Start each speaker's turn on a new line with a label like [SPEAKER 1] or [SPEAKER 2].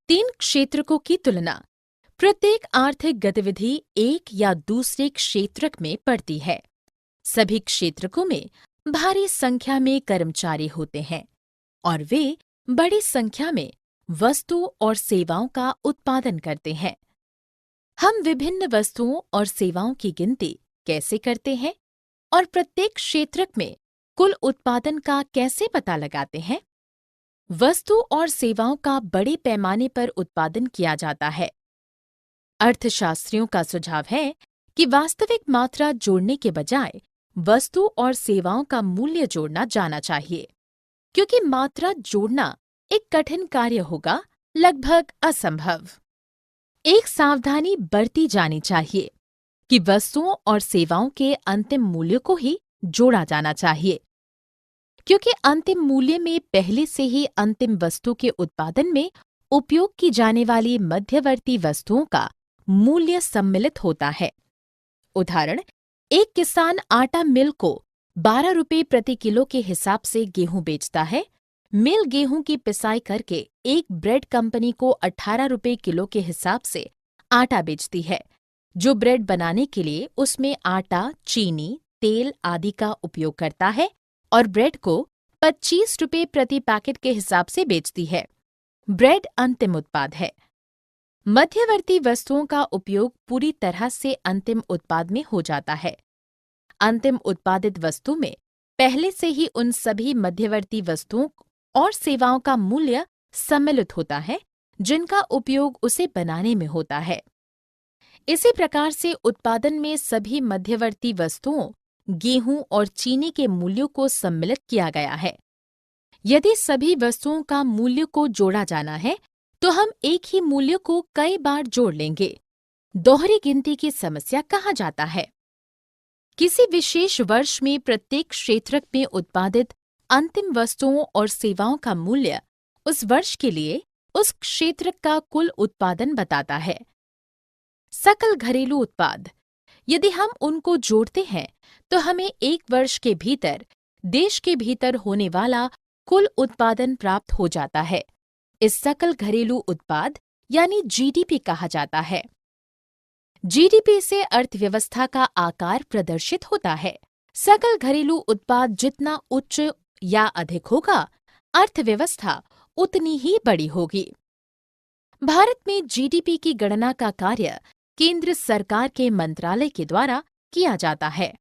[SPEAKER 1] तीन क्षेत्रकों की तुलना। प्रत्येक आर्थिक गतिविधि एक या दूसरे क्षेत्रक में पड़ती है। सभी क्षेत्रकों में भारी संख्या में कर्मचारी होते हैं और वे बड़ी संख्या में वस्तु और सेवाओं का उत्पादन करते हैं। हम विभिन्न वस्तुओं और सेवाओं की गिनती कैसे करते हैं और प्रत्येक क्षेत्रक में कुल उत्पादन का कैसे पता लगाते हैं? वस्तु और सेवाओं का बड़े पैमाने पर उत्पादन किया जाता है। अर्थशास्त्रियों का सुझाव है कि वास्तविक मात्रा जोड़ने के बजाय वस्तु और सेवाओं का मूल्य जोड़ना जाना चाहिए, क्योंकि मात्रा जोड़ना एक कठिन कार्य होगा, लगभग असंभव। एक सावधानी बरती जानी चाहिए कि वस्तुओं और सेवाओं के अंतिम मूल्य को ही जोड़ा जाना चाहिए, क्योंकि अंतिम मूल्य में पहले से ही अंतिम वस्तु के उत्पादन में उपयोग की जाने वाली मध्यवर्ती वस्तुओं का मूल्य सम्मिलित होता है। उदाहरण, एक किसान आटा मिल को 12 रुपये प्रति किलो के हिसाब से गेहूं बेचता है। मिल गेहूं की पिसाई करके एक ब्रेड कंपनी को 18 रुपये किलो के हिसाब से आटा बेचती है, जो ब्रेड बनाने के लिए उसमें आटा, चीनी, तेल आदि का उपयोग करता है और ब्रेड को 25 रुपये प्रति पैकेट के हिसाब से बेचती है। ब्रेड अंतिम उत्पाद है। मध्यवर्ती वस्तुओं का उपयोग पूरी तरह से अंतिम उत्पाद में हो जाता है। अंतिम उत्पादित वस्तु में पहले से ही उन सभी मध्यवर्ती वस्तुओं और सेवाओं का मूल्य सम्मिलित होता है जिनका उपयोग उसे बनाने में होता है। इसी प्रकार से उत्पादन में सभी मध्यवर्ती वस्तुओं, गेहूं और चीनी के मूल्यों को सम्मिलित किया गया है। यदि सभी वस्तुओं का मूल्य को जोड़ा जाना है तो हम एक ही मूल्य को कई बार जोड़ लेंगे। दोहरी गिनती की समस्या कहा जाता है। किसी विशेष वर्ष में प्रत्येक क्षेत्रक में उत्पादित अंतिम वस्तुओं और सेवाओं का मूल्य उस वर्ष के लिए उस क्षेत्रक का कुल उत्पादन बताता है। सकल घरेलू उत्पाद, यदि हम उनको जोड़ते हैं तो हमें एक वर्ष के भीतर देश के भीतर होने वाला कुल उत्पादन प्राप्त हो जाता है। इस सकल घरेलू उत्पाद यानी जीडीपी कहा जाता है। जीडीपी से अर्थव्यवस्था का आकार प्रदर्शित होता है। सकल घरेलू उत्पाद जितना उच्च या अधिक होगा, अर्थव्यवस्था उतनी ही बड़ी होगी। भारत में जीडीपी की गणना का कार्य केंद्र सरकार के मंत्रालय के द्वारा किया जाता है।